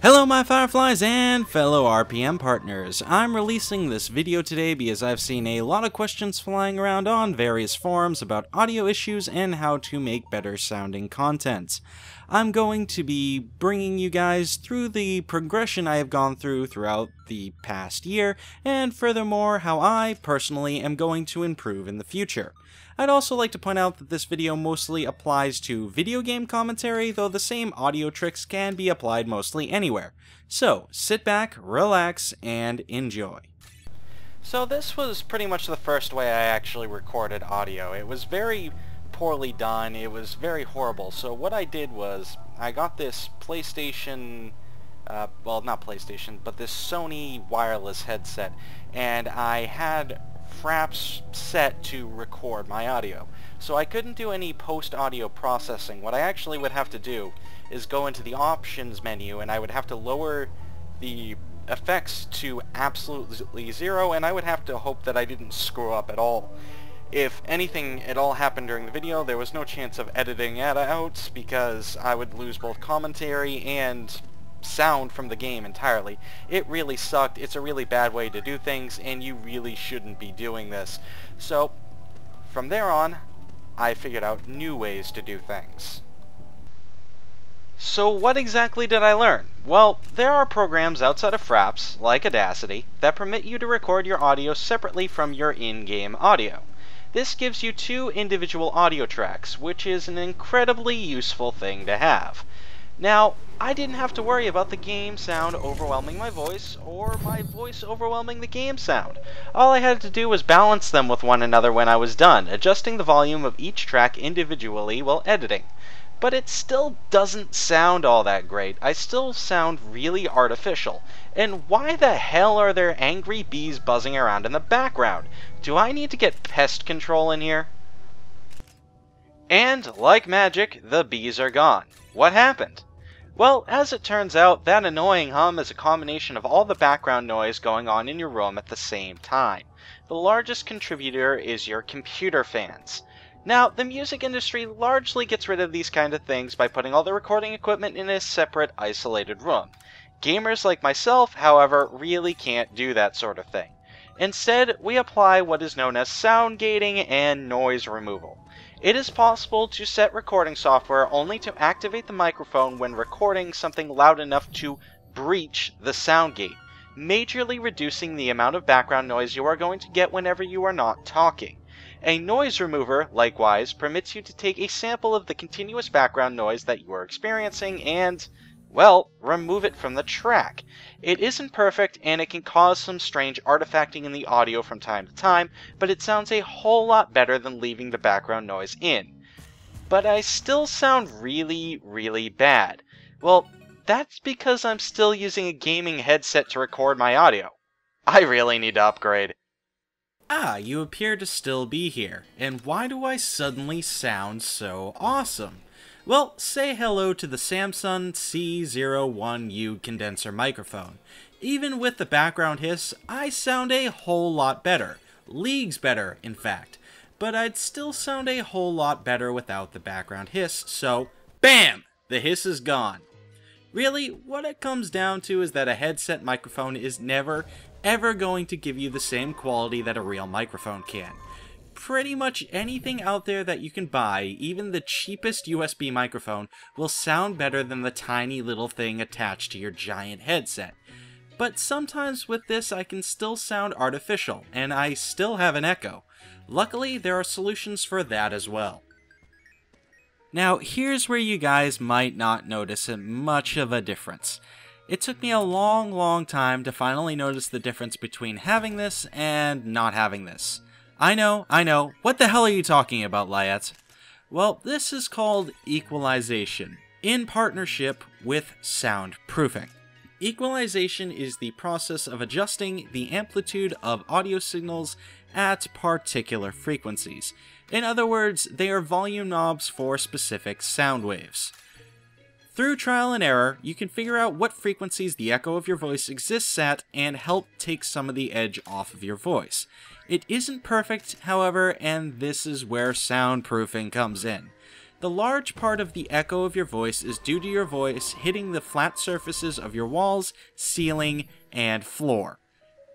Hello my Fireflies and fellow RPM partners. I'm releasing this video today because I've seen a lot of questions flying around on various forums about audio issues and how to make better sounding content. I'm going to be bringing you guys through the progression I have gone through throughout the past year, and furthermore how I personally am going to improve in the future. I'd also like to point out that this video mostly applies to video game commentary, though the same audio tricks can be applied mostly anywhere. So, sit back, relax, and enjoy. So this was pretty much the first way I actually recorded audio. It was very poorly done, it was very horrible. So what I did was, I got this PlayStation, well not PlayStation, but this Sony wireless headset, and I had Fraps set to record my audio. So I couldn't do any post-audio processing. What I actually would have to do is go into the options menu and I would have to lower the effects to absolutely zero, and I would have to hope that I didn't screw up at all. If anything at all happened during the video, there was no chance of editing it out because I would lose both commentary and sound from the game entirely. It really sucked. It's a really bad way to do things, and you really shouldn't be doing this. So, from there on, I figured out new ways to do things. So what exactly did I learn? Well, there are programs outside of Fraps, like Audacity, that permit you to record your audio separately from your in-game audio. This gives you two individual audio tracks, which is an incredibly useful thing to have. Now, I didn't have to worry about the game sound overwhelming my voice, or my voice overwhelming the game sound. All I had to do was balance them with one another when I was done, adjusting the volume of each track individually while editing. But it still doesn't sound all that great. I still sound really artificial. And why the hell are there angry bees buzzing around in the background? Do I need to get pest control in here? And, like magic, the bees are gone. What happened? Well, as it turns out, that annoying hum is a combination of all the background noise going on in your room at the same time. The largest contributor is your computer fans. Now, the music industry largely gets rid of these kind of things by putting all the recording equipment in a separate, isolated room. Gamers like myself, however, really can't do that sort of thing. Instead, we apply what is known as sound gating and noise removal. It is possible to set recording software only to activate the microphone when recording something loud enough to breach the sound gate, majorly reducing the amount of background noise you are going to get whenever you are not talking. A noise remover, likewise, permits you to take a sample of the continuous background noise that you are experiencing and, well, remove it from the track. It isn't perfect, and it can cause some strange artifacting in the audio from time to time, but it sounds a whole lot better than leaving the background noise in. But I still sound really, really bad. Well, that's because I'm still using a gaming headset to record my audio. I really need to upgrade. Ah, you appear to still be here, and why do I suddenly sound so awesome? Well, say hello to the Samsung C01U condenser microphone. Even with the background hiss, I sound a whole lot better. Leagues better, in fact. But I'd still sound a whole lot better without the background hiss, so BAM! The hiss is gone. Really, what it comes down to is that a headset microphone is never, ever going to give you the same quality that a real microphone can. Pretty much anything out there that you can buy, even the cheapest USB microphone, will sound better than the tiny little thing attached to your giant headset. But sometimes with this I can still sound artificial, and I still have an echo. Luckily, there are solutions for that as well. Now, here's where you guys might not notice much of a difference. It took me a long time to finally notice the difference between having this and not having this. I know, what the hell are you talking about, Lyat? Well, this is called equalization, in partnership with soundproofing. Equalization is the process of adjusting the amplitude of audio signals at particular frequencies. In other words, they are volume knobs for specific sound waves. Through trial and error, you can figure out what frequencies the echo of your voice exists at and help take some of the edge off of your voice. It isn't perfect, however, and this is where soundproofing comes in. The large part of the echo of your voice is due to your voice hitting the flat surfaces of your walls, ceiling, and floor.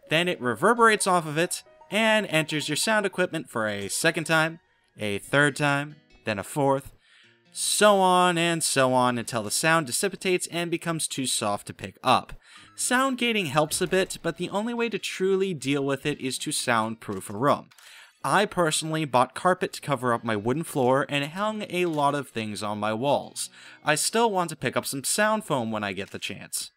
Then it reverberates off of it and enters your sound equipment for a second time, a third time, then a fourth, so on until the sound dissipates and becomes too soft to pick up. Sound gating helps a bit, but the only way to truly deal with it is to soundproof a room. I personally bought carpet to cover up my wooden floor and hung a lot of things on my walls. I still want to pick up some sound foam when I get the chance.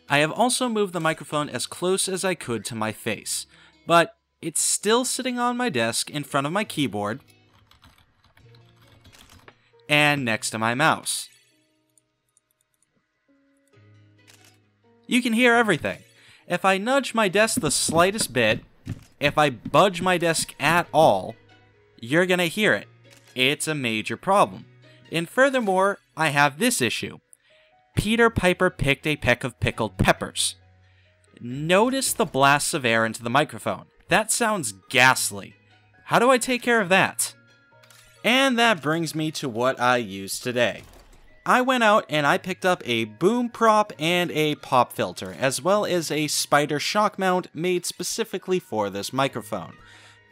I have also moved the microphone as close as I could to my face, but it's still sitting on my desk in front of my keyboard and next to my mouse. You can hear everything. If I nudge my desk the slightest bit, if I budge my desk at all, you're gonna hear it. It's a major problem. And furthermore, I have this issue. Peter Piper picked a peck of pickled peppers. Notice the blasts of air into the microphone. That sounds ghastly. How do I take care of that? And that brings me to what I used today. I went out and I picked up a boom prop and a pop filter, as well as a spider shock mount made specifically for this microphone.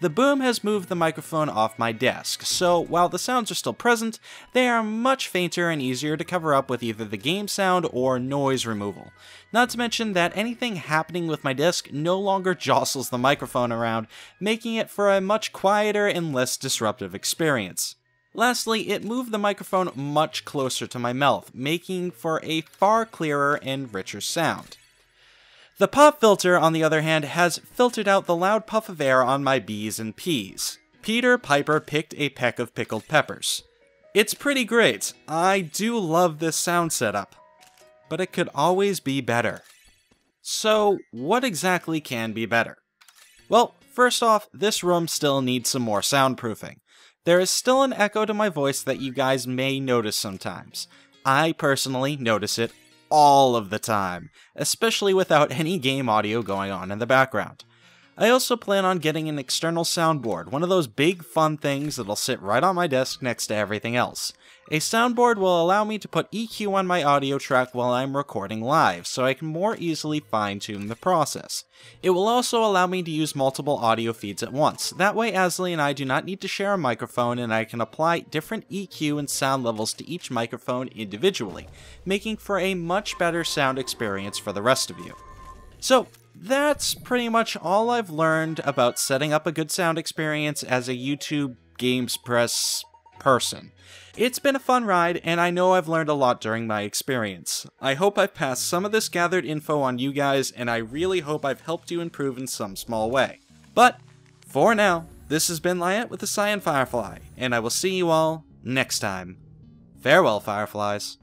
The boom has moved the microphone off my desk, so while the sounds are still present, they are much fainter and easier to cover up with either the game sound or noise removal. Not to mention that anything happening with my desk no longer jostles the microphone around, making it for a much quieter and less disruptive experience. Lastly, it moved the microphone much closer to my mouth, making for a far clearer and richer sound. The pop filter, on the other hand, has filtered out the loud puff of air on my B's and P's. Peter Piper picked a peck of pickled peppers. It's pretty great. I do love this sound setup, but it could always be better. So, what exactly can be better? Well, first off, this room still needs some more soundproofing. There is still an echo to my voice that you guys may notice sometimes. I personally notice it all of the time, especially without any game audio going on in the background. I also plan on getting an external soundboard, one of those big fun things that'll sit right on my desk next to everything else. A soundboard will allow me to put EQ on my audio track while I'm recording live, so I can more easily fine-tune the process. It will also allow me to use multiple audio feeds at once. That way Asley and I do not need to share a microphone, and I can apply different EQ and sound levels to each microphone individually, making for a much better sound experience for the rest of you. So, that's pretty much all I've learned about setting up a good sound experience as a YouTube Games Press person. It's been a fun ride, and I know I've learned a lot during my experience. I hope I've passed some of this gathered info on you guys, and I really hope I've helped you improve in some small way. But, for now, this has been Lyette with the Cyan Firefly, and I will see you all next time. Farewell, Fireflies.